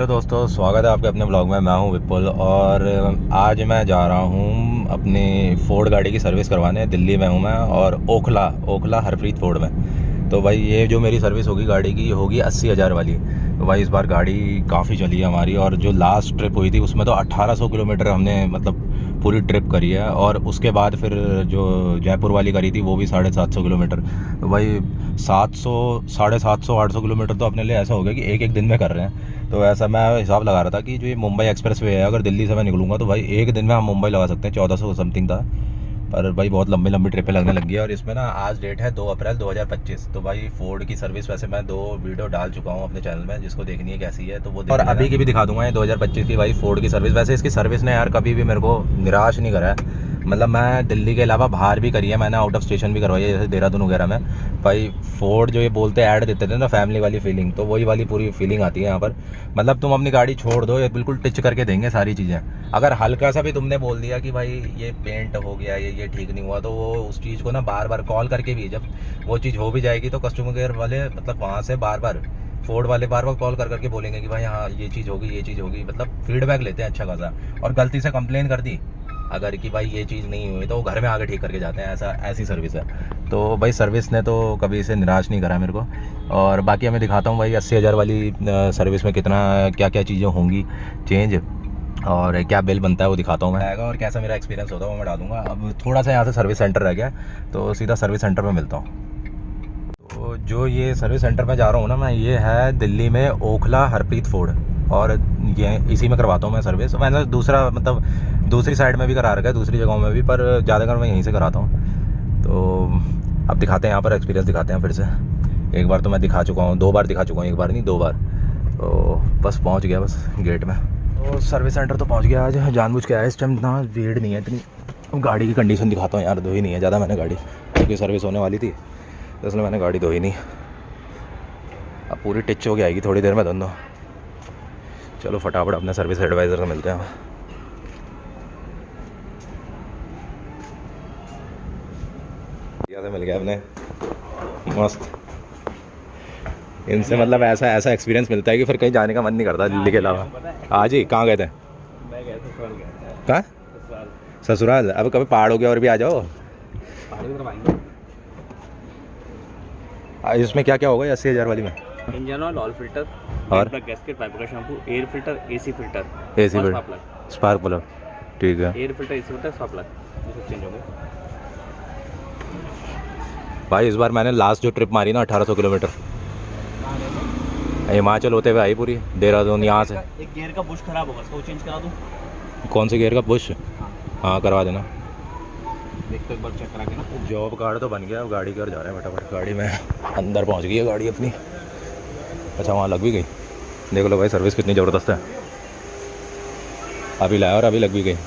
Hello दोस्तों, स्वागत है आपके अपने ब्लॉग में। मैं हूं विपुल और आज मैं जा रहा हूं अपनी फ़ोर्ड गाड़ी की सर्विस करवाने। दिल्ली में हूं मैं और ओखला ओखला हरप्रीत फ़ोर्ड में। तो भाई ये जो मेरी सर्विस होगी गाड़ी की, ये होगी 80,000 वाली। तो भाई इस बार गाड़ी काफ़ी चली है हमारी, और जो लास्ट ट्रिप हुई थी उसमें तो 1800 किलोमीटर हमने मतलब पूरी ट्रिप करी है। और उसके बाद फिर जो जयपुर वाली करी थी वो भी 750 किलोमीटर। तो भाई 700 750 800 किलोमीटर तो अपने लिए ऐसा हो गया कि एक एक दिन में कर रहे हैं। तो ऐसा मैं हिसाब लगा रहा था कि जो ये मुंबई एक्सप्रेस वे है, अगर दिल्ली से मैं निकलूँगा तो भाई एक दिन में हम मुंबई लगा सकते हैं। 1400 समथिंग था, पर भाई बहुत लंबी लंबी ट्रिपें लगने लगी है। और इसमें ना आज डेट है 2 अप्रैल 2025। तो भाई फ़ोर्ड की सर्विस वैसे मैं 2 वीडियो डाल चुका हूँ अपने चैनल में, जिसको देखनी है कैसी है तो वो देख। और अभी की भी दिखा दूंगा ये 2025 की भाई फ़ोर्ड की सर्विस। वैसे इसकी सर्विस ने यार कभी भी मेरे को निराश नहीं करा है। मतलब मैं दिल्ली के अलावा बाहर भी करी है, मैंने आउट ऑफ स्टेशन भी करवाई है, जैसे देहरादून वगैरह में। भाई फ़ोर्ड जो ये बोलते ऐड देते थे ना फैमिली वाली फीलिंग, तो वही वाली पूरी फीलिंग आती है यहाँ पर। मतलब तुम अपनी गाड़ी छोड़ दो, ये बिल्कुल टिच करके देंगे सारी चीज़ें। अगर हल्का सा भी तुमने बोल दिया कि भाई ये पेंट हो गया, ये ठीक नहीं हुआ, तो वो उस चीज़ को ना बार बार कॉल करके भी, जब वो चीज़ हो भी जाएगी तो कस्टमर केयर वाले मतलब वहाँ से बार बार फ़ोर्ड वाले बार बार कॉल कर करके बोलेंगे कि भाई हाँ ये चीज़ होगी, ये चीज़ होगी। मतलब फीडबैक लेते हैं अच्छा खासा। और गलती से कंप्लेन कर दी अगर कि भाई ये चीज़ नहीं हुई, तो वो घर में आके ठीक करके जाते हैं। ऐसी सर्विस है। तो भाई सर्विस ने तो कभी इसे निराश नहीं करा मेरे को। और बाकी मैं दिखाता हूँ भाई 80,000 वाली सर्विस में कितना क्या क्या चीज़ें होंगी चेंज, और क्या बिल बनता है वो दिखाता हूँ मैं आएगा, और कैसा मेरा एक्सपीरियंस होता है वो मैं डालूंगा। अब थोड़ा सा यहाँ से सर्विस सेंटर रह गया, तो सीधा सर्विस सेंटर में मिलता हूँ। तो जो ये सर्विस सेंटर में जा रहा हूँ ना मैं, ये है दिल्ली में ओखला हरप्रीत फ़ोर्ड, और ये इसी में करवाता हूँ मैं सर्विस। मैंने दूसरा मतलब दूसरी साइड में भी करा रखा है, दूसरी जगहों में भी, पर ज़्यादातर मैं यहीं से कराता हूँ। तो अब दिखाते हैं यहाँ पर एक्सपीरियंस दिखाते हैं फिर से। एक बार तो मैं दिखा चुका हूँ, 2 बार दिखा चुका हूँ, एक बार नहीं 2 बार। तो बस पहुँच गया बस गेट में। तो सर्विस सेंटर तो पहुँच गया आज, जानबूझ के आया। इस टाइम इतना भीड़ नहीं है इतनी। गाड़ी की कंडीशन दिखाता हूँ यार, धोई नहीं है ज़्यादा मैंने गाड़ी, क्योंकि सर्विस होने वाली थी तो इसलिए मैंने गाड़ी धोई नहीं। अब पूरी टिच हो के आएगी थोड़ी देर में दोनों। चलो फटाफट अपने सर्विस एडवाइज़र से मिलते हैं। से मिल गया अपने, मस्त। इनसे मतलब ऐसा एक्सपीरियंस मिलता है कि फिर कहीं जाने का मन नहीं करता दिल्ली के अलावा। आज ही कहाँ गए थे? मैं गया ससुराल गया। कहाँ? ससुराल। अब कभी पहाड़ हो गया और भी आ जाओ। पहाड़ की तरफ आएंगे। इसमें क्या क्या होगा 80,000 वाली में? इंजन ऑयल, ऑयल फिल्टर, और प्लग, गैस्केट, पाइप का shampoo, air filter, AC filter, AC और फिल्टर, स्पार्क प्लग। ठीक है air filter, AC filter, spark plug, ये सब चेंज होंगे। भाई इस बार मैंने लास्ट जो ट्रिप मारी ना 1800 किलोमीटर, हिमाचल होते हुए आई पूरी, देहरादून यहाँ से। एक गियर का बुश खराब होगा, उसको चेंज करा दूँ? कौन से गियर का पुश? हाँ करवा देना। देख तो एक बार चेक करा के ना। जॉब कार्ड तो बन गया, अब गाड़ी की ओर जा रहे हैं फटाफट। गाड़ी में अंदर पहुंच गई है गाड़ी अपनी। अच्छा वहाँ लग भी गई, देख लो भाई सर्विस कितनी ज़बरदस्त है। अभी लाया और अभी लग भी गई।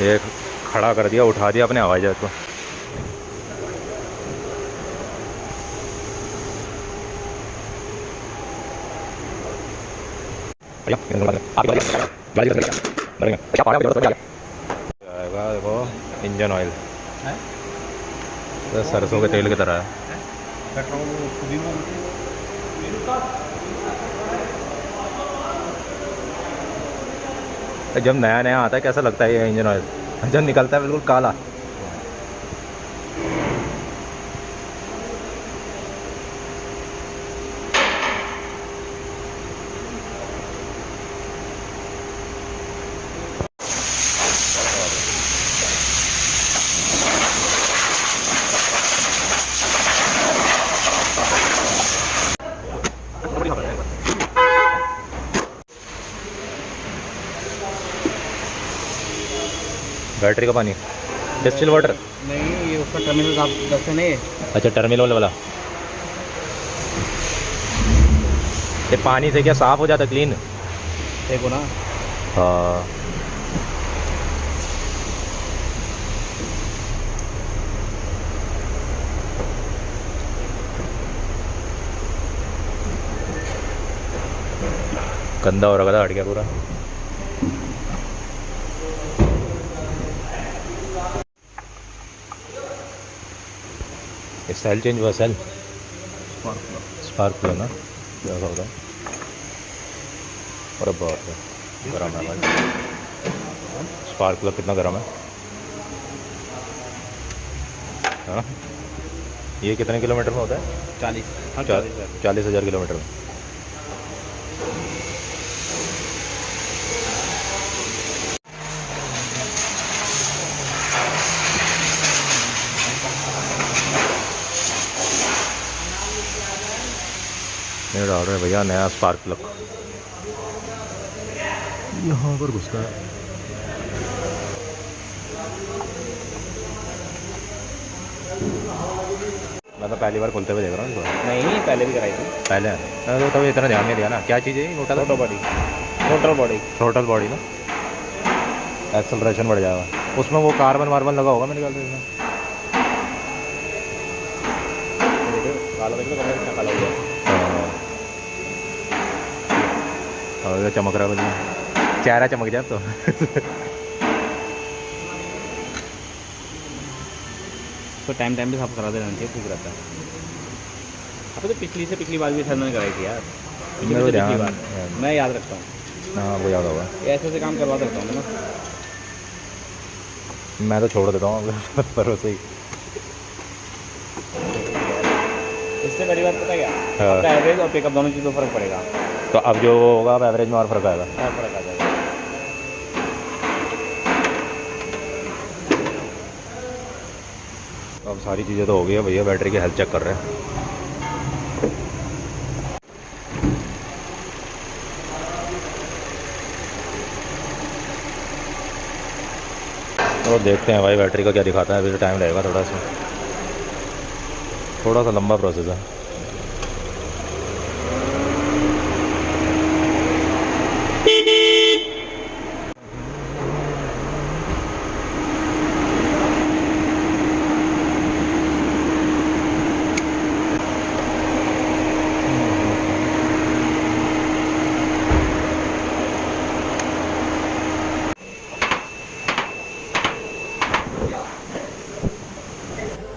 ये खड़ा कर दिया, उठा दिया अपने हवाई जहाज को। देखो इंजन ऑयल तो सरसों के तेल की तरह है। जब नया नया आता है कैसा लगता है ये इंजन ऑयल, जब निकलता है बिल्कुल काला। बैटरी का पानी, डिस्टिल वाटर नहीं, ये उसका टर्मिनल आप दस नहीं है। अच्छा टर्मिनल वाला। ये पानी से क्या साफ़ हो जाता क्लीन? देखो ना। हाँ गंदा हो रखा था, हट गया पूरा। ये सेल चेंज हुआ, सेल स्पार्क स्पार्क प्लग ना, क्या होता है? अरे बाप रे, गर्म है भाई। स्पार्क प्लग कितना गर्म है ना? ये कितने किलोमीटर में होता है? 40। हाँ 40,000 किलोमीटर में। ये डाल रहे हैं भैया नया स्पार्क प्लग, यहाँ पर घुसता है। मैं तो पहली बार खोलते हुए देख रहा हूँ इसको। नहीं, पहले भी कराई थी। पहले मैंने तो तभी इतना ध्यान नहीं दिया ना। क्या चीज़ है मोटा? Total body, total body, total body ना, एक्सेलरेशन बढ़ जाएगा उसमें। वो कार्बन वार्बन लगा होगा मेरे ख्याल से इसमें। काला देख लो, कमरा कितना काला हो गया। और चमक रहा है भैया, चेहरा चमक जाए तो। तो टाइम टाइम पे साफ करा देना चाहिए, ठीक रहता है। अब तो पिछली बार भी सर ने कराई थी यार, मेरे को ध्यान पिछली बार मैं याद रखता हूँ। हाँ वो याद होगा। ऐसे काम करवा सकता हूँ ना। मैं तो छोड़ देता हूँ भरोसे ही। इससे बड़ी बात पता क्या, हाँ। आपका एवरेज और पिकअप दोनों चीज़ों फर्क पड़ेगा। तो अब जो होगा अब एवरेज में और फर्क आएगा। और फर्क आ जाएगा। अब सारी चीज़ें तो हो गई है भैया, बैटरी की हेल्थ चेक कर रहे हैं। तो देखते हैं भाई बैटरी का क्या दिखाता है। अभी तो टाइम लगेगा थोड़ा सा लंबा प्रोसेस है।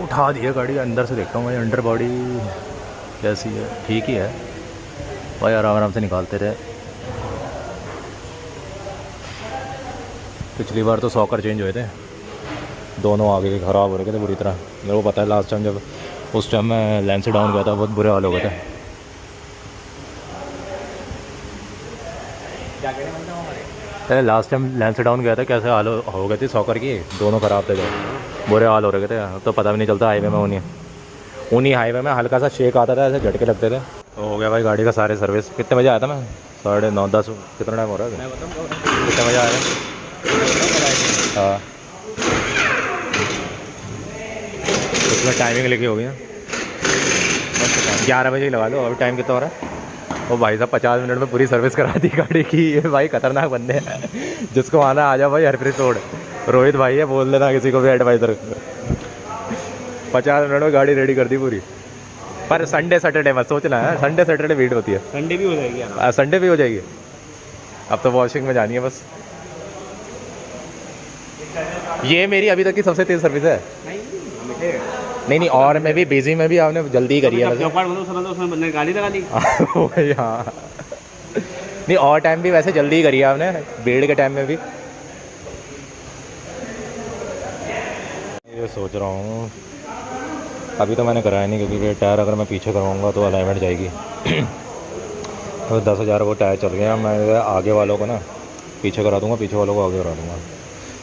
उठा दिया गाड़ी, अंदर से देखता हूँ भाई अंडर बॉडी कैसी है। ठीक ही है भाई, आराम से निकालते रहे। पिछली बार तो सॉकर चेंज हुए थे, दोनों आगे के ख़राब हो रहे थे बुरी तरह। मेरे को पता है लास्ट टाइम जब उस टाइम मैं लेंस डाउन गया था, बहुत बुरे हाल हो गए थे। अरे लास्ट टाइम लेंस डाउन गया था, कैसे हाल हो गए थे सॉकर की, दोनों ख़राब थे, बुरे हाल हो रहे थे। अब तो पता भी नहीं चलता हाईवे में। उन्हीं हाईवे में हल्का सा शेक आता था, ऐसे झटके लगते थे। तो हो गया भाई गाड़ी का सारे सर्विस। कितने बजे आया था मैं? 9:30 10। कितना टाइम हो रहा है? कितने बजे आया? हाँ उसमें टाइमिंग लिखी होगी ना, 11 बजे ही लगा लो। अभी टाइम कितना हो रहा है? वो भाई साहब 50 मिनट में पूरी सर्विस करा दी गाड़ी की। ये भाई खतरनाक बंदे हैं, जिसको आना आ जाओ भाई। हरप्रीत रोड रोहित भाई है, बोल देना किसी को भी एडवाइज़र। 50 मिनट में गाड़ी रेडी कर दी पूरी। पर संडे सैटरडे मत सोचना है, संडे सैटरडे भीड़ होती है। संडे भी हो जाएगी, संडे भी हो जाएगी। अब तो वॉशिंग में जानी है बस। ये मेरी अभी तक की सबसे तेज़ सर्विस है। नहीं और मैं भी बिजी में भी आपने जल्दी करी है। उसमें बंदे गाड़ी लगा दी। वही हाँ, नहीं और टाइम भी वैसे जल्दी करी है आपने, भीड़ के टाइम में भी। ये सोच रहा हूँ अभी तो मैंने कराया नहीं, क्योंकि टायर अगर मैं पीछे करवाऊँगा तो अलाइनमेंट जाएगी। तो 10,000 वो टायर चल गया। मैं आगे वालों को ना पीछे करा दूँगा, पीछे वालों को आगे करा दूँगा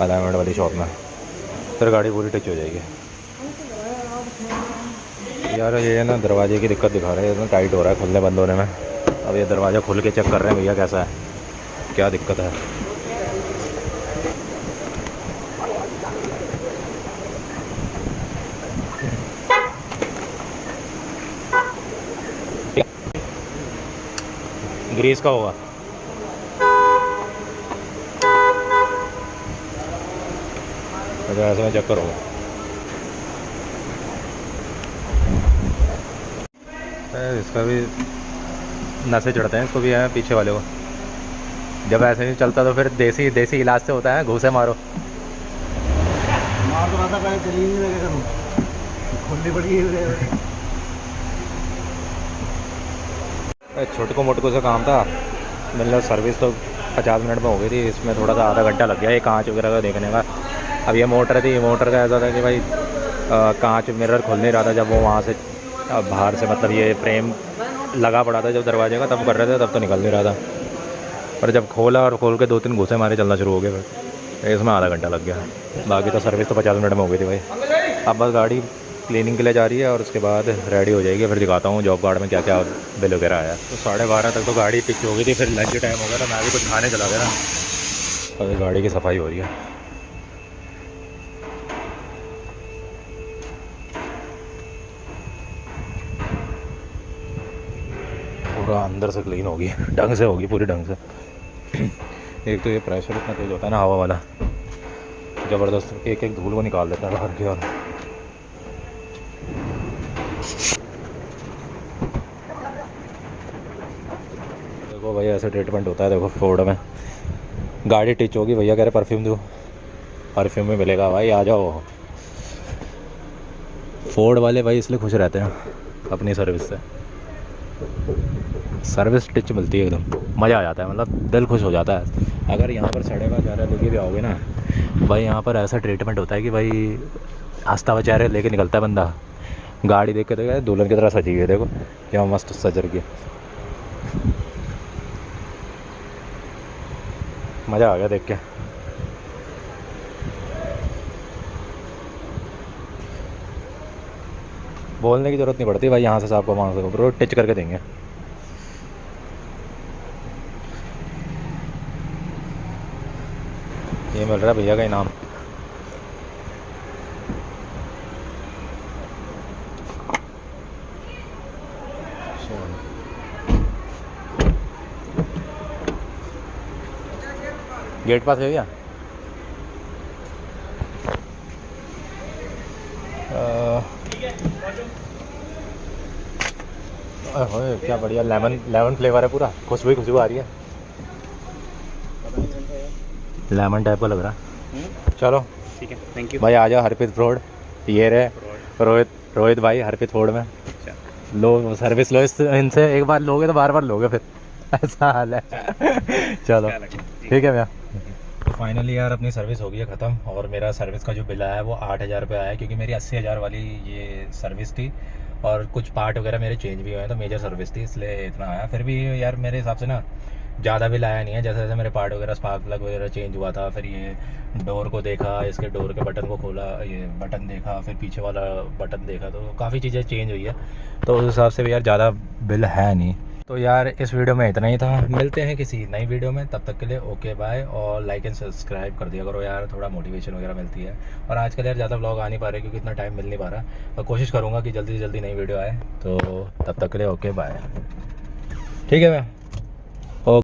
अलाइनमेंट वाली शॉप में, फिर गाड़ी पूरी टच हो जाएगी। यार ये ना दरवाजे की दिक्कत दिखा रहे हैं, इतना टाइट हो रहा है खुलने बंद होने में। अब ये दरवाज़ा खुल के चेक कर रहे हैं भैया कैसा है, क्या दिक्कत है। ग्रीस का होगा। अच्छा ऐसे में चक्कर होगा। इसका भी नशे चढ़ते हैं इसको भी है पीछे वाले को। जब ऐसे नहीं चलता तो फिर देसी इलाज से होता है, घूसे मारो। छोटको मोटको से काम था, मतलब सर्विस तो 50 मिनट में हो गई थी, इसमें थोड़ा सा आधा घंटा लग गया ये कांच वगैरह का देखने का। अब ये मोटर थी, मोटर का ऐसा था कि भाई कांच मिरर खुल नहीं रहा था। जब वो वहाँ से बाहर से मतलब ये फ्रेम लगा पड़ा था जब दरवाजे का, तब कर रहे थे, तब तो निकल नहीं रहा था। पर जब खोला और खोल के 2-3 घूसे मारे चलना शुरू हो गए, फिर इसमें आधा घंटा लग गया। बाकी तो सर्विस तो 50 मिनट में हो गई थी भाई। अब बस गाड़ी क्लीनिंग के लिए जा रही है और उसके बाद रेडी हो जाएगी। फिर दिखाता हूँ जॉब कार्ड में क्या क्या बिल वगैरह आया। तो 12:30 तक तो गाड़ी पिच हो गई थी, फिर लंच टाइम हो गया था, मैं भी कुछ खाने चला गया था। अभी गाड़ी की सफाई हो रही है। पूरा अंदर से क्लीन होगी, ढंग से होगी, पूरी ढंग से। एक तो ये प्रेशर इतना तेज होता है ना हवा वाला, ज़बरदस्त एक एक धूल को निकाल देता है बाहर की। और देखो भाई ऐसे ट्रीटमेंट होता है। देखो फोर्ड में गाड़ी टिच होगी, भैया कह रहे परफ्यूम दो, परफ्यूम में मिलेगा भाई, आ जाओ। फोर्ड वाले भाई इसलिए खुश रहते हैं अपनी सर्विस से। सर्विस टिच मिलती है एकदम, मज़ा आ जाता है, मतलब दिल खुश हो जाता है। अगर यहाँ पर सड़ेगा चेहरा लेके भी आओगे ना भाई, यहाँ पर ऐसा ट्रीटमेंट होता है कि भाई हंसता हुआ चेहरे लेके निकलता है बंदा। गाड़ी देख के देखा दुल्हन की तरह सजी है, देखो क्या मस्त सजर की, मज़ा आ गया देख के। बोलने की ज़रूरत नहीं पड़ती भाई, यहाँ से साहब को वहाँ से रोड टिच करके देंगे। ये मिल रहा है भैया का इनाम। गेट पास है भैया। ओए क्या बढ़िया लेमन फ्लेवर है, पूरा खुशबू आ रही है, लेमन टाइप का लग रहा है। चलो ठीक है, थैंक यू भाई। आ जाओ हरप्रीत फोर्ड, ये रहे रोहित भाई हरप्रीत फोर्ड में। लो सर्विस लो इनसे, एक बार लोगे तो बार बार लोगे फिर, ऐसा हाल है। चलो ठीक है भैया। तो फाइनली यार अपनी सर्विस हो गई है ख़त्म, और मेरा सर्विस का जो बिल आया है वो 8,000 रुपये आया है, क्योंकि मेरी 80,000 वाली ये सर्विस थी और कुछ पार्ट वगैरह मेरे चेंज भी हुए हैं, तो मेजर सर्विस थी इसलिए इतना आया। फिर भी यार मेरे हिसाब से ना ज़्यादा बिल आया नहीं है। जैसे जैसे मेरे पार्ट वगैरह स्पार्क प्लग वगैरह चेंज हुआ था, फिर ये डोर को देखा, इसके डोर के बटन को खोला, ये बटन देखा, फिर पीछे वाला बटन देखा, तो काफ़ी चीज़ें चेंज हुई है। तो उस हिसाब से भी यार ज़्यादा बिल है नहीं। तो यार इस वीडियो में इतना ही था, मिलते हैं किसी नई वीडियो में, तब तक के लिए ओके बाय। और लाइक एंड सब्सक्राइब कर दिया करो यार, थोड़ा मोटिवेशन वगैरह मिलती है। और आजकल यार ज़्यादा व्लॉग आ नहीं पा रहे क्योंकि इतना टाइम मिल नहीं पा रहा, और कोशिश करूँगा कि जल्दी से जल्दी नई वीडियो आए। तो तब तक के लिए ओके बाय। ठीक है भैया।